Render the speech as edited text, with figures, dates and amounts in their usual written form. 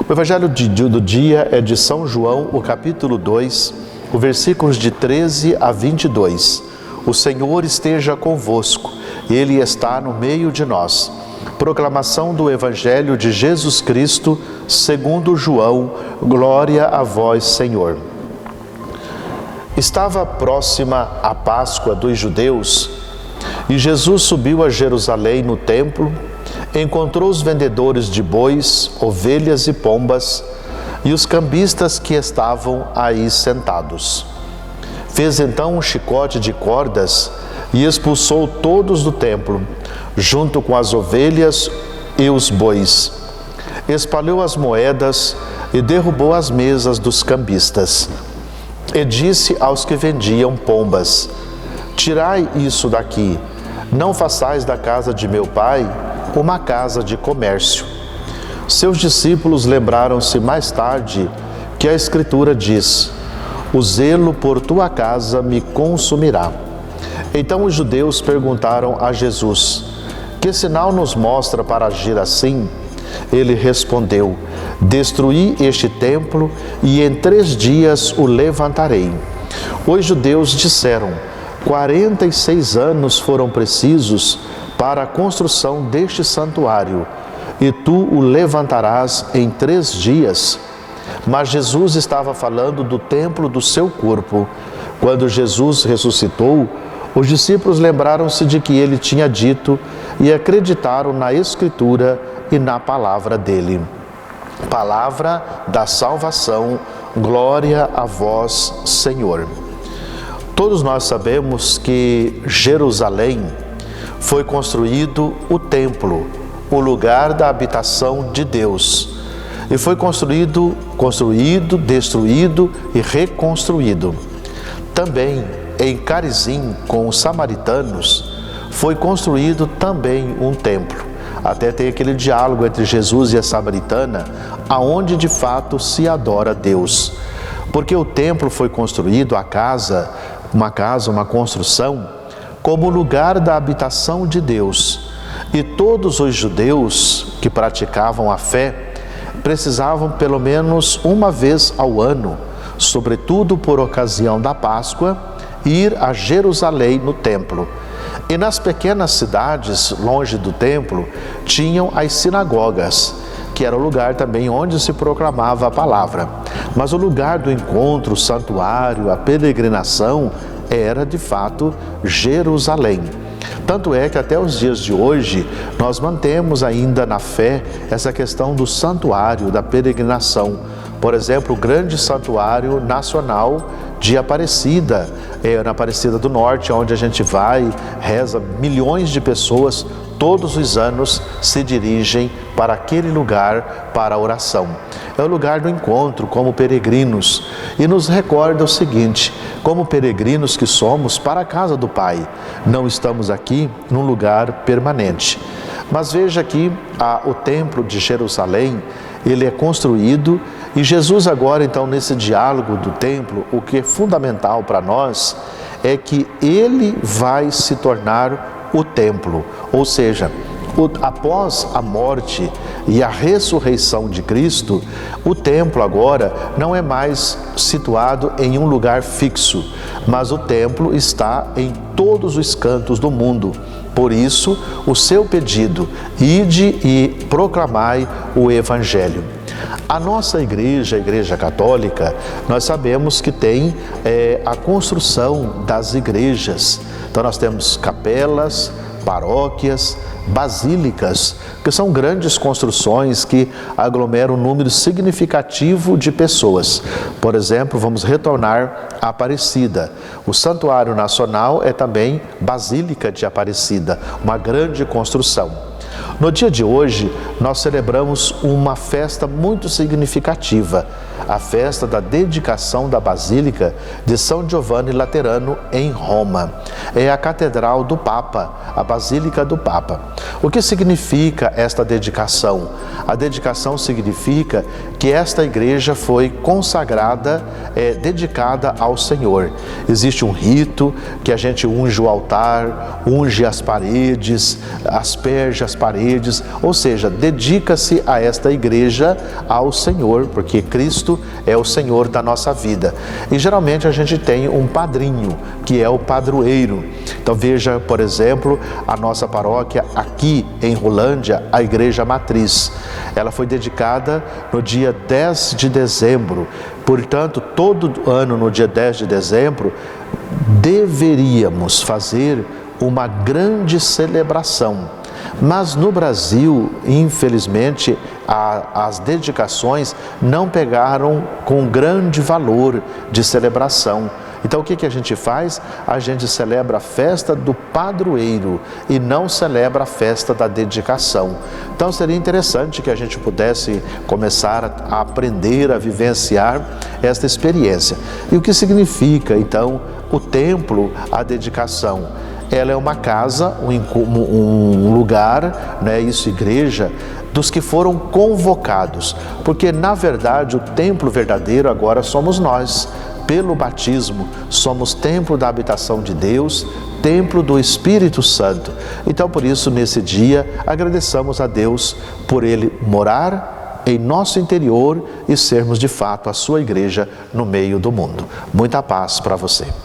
O evangelho do dia é de São João, o capítulo 2, os versículos de 13 a 22. O Senhor esteja convosco, Ele está no meio de nós. Proclamação do evangelho de Jesus Cristo, segundo João. Glória a vós, Senhor. Estava próxima a Páscoa dos judeus e Jesus subiu a Jerusalém no templo, encontrou os vendedores de bois, ovelhas e pombas e os cambistas que estavam aí sentados. Fez então um chicote de cordas e expulsou todos do templo, junto com as ovelhas e os bois. Espalhou as moedas e derrubou as mesas dos cambistas. E disse aos que vendiam pombas: tirai isso daqui, não façais da casa de meu pai uma casa de comércio. Seus discípulos lembraram-se mais tarde que a Escritura diz: o zelo por tua casa me consumirá. Então os judeus perguntaram a Jesus: que sinal nos mostra para agir assim? Ele respondeu: destruí este templo e em 3 dias o levantarei. Os judeus disseram: 46 anos foram precisos para a construção deste santuário, e tu o levantarás em 3 dias? Mas Jesus estava falando do templo do seu corpo. Quando Jesus ressuscitou, os discípulos lembraram-se de que ele tinha dito e acreditaram na Escritura e na palavra dele. Palavra da salvação, glória a vós, Senhor. Todos nós sabemos que Jerusalém foi construído o templo, o lugar da habitação de Deus. E foi construído, destruído e reconstruído. Também em Carizim, com os samaritanos, foi construído também um templo. Até tem aquele diálogo entre Jesus e a samaritana, aonde de fato se adora Deus. Porque o templo foi construído, uma construção, como lugar da habitação de Deus. E todos os judeus que praticavam a fé precisavam pelo menos uma vez ao ano, sobretudo por ocasião da Páscoa, ir a Jerusalém no templo. E nas pequenas cidades, longe do templo, tinham as sinagogas, que era o lugar também onde se proclamava a palavra. Mas o lugar do encontro, o santuário, a peregrinação, era de fato Jerusalém. Tanto é que até os dias de hoje nós mantemos ainda na fé essa questão do santuário, da peregrinação. Por exemplo, o grande santuário nacional de Aparecida, na Aparecida do Norte, onde a gente vai, reza, milhões de pessoas todos os anos se dirigem para aquele lugar para a oração. É o lugar do encontro como peregrinos e nos recorda o seguinte: como peregrinos que somos para a casa do Pai, não estamos aqui num lugar permanente. Mas veja que o templo de Jerusalém, ele é construído e Jesus agora então nesse diálogo do templo, o que é fundamental para nós é que ele vai se tornar o templo, ou seja, após a morte e a ressurreição de Cristo, o templo agora não é mais situado em um lugar fixo, mas o templo está em todos os cantos do mundo. Por isso, o seu pedido: ide e proclamai o Evangelho. A nossa igreja, a Igreja Católica, nós sabemos que tem a construção das igrejas. Então nós temos capelas, paróquias, basílicas, que são grandes construções que aglomeram um número significativo de pessoas. Por exemplo, vamos retornar a Aparecida. O Santuário Nacional é também Basílica de Aparecida, uma grande construção. No dia de hoje, nós celebramos uma festa muito significativa, a festa da dedicação da Basílica de São Giovanni Laterano em Roma. É a Catedral do Papa, a Basílica do Papa. O que significa esta dedicação? A dedicação significa que esta igreja foi consagrada, dedicada ao Senhor. Existe um rito que a gente unge o altar, unge as paredes, asperge as paredes, ou seja, dedica-se a esta igreja ao Senhor, porque Cristo é o Senhor da nossa vida. E geralmente a gente tem um padrinho, que é o padroeiro. Então veja, por exemplo, a nossa paróquia aqui em Rolândia, a Igreja Matriz. Ela foi dedicada no dia 10 de dezembro. Portanto, todo ano no dia 10 de dezembro, deveríamos fazer uma grande celebração. Mas no Brasil, infelizmente, as dedicações não pegaram com grande valor de celebração. Então o que a gente faz? A gente celebra a festa do padroeiro e não celebra a festa da dedicação. Então seria interessante que a gente pudesse começar a aprender, a vivenciar esta experiência. E o que significa então o templo, a dedicação? Ela é uma casa, um lugar, né, isso, igreja, dos que foram convocados. Porque, na verdade, o templo verdadeiro agora somos nós. Pelo batismo, somos templo da habitação de Deus, templo do Espírito Santo. Então, por isso, nesse dia, agradeçamos a Deus por Ele morar em nosso interior e sermos, de fato, a sua igreja no meio do mundo. Muita paz para você.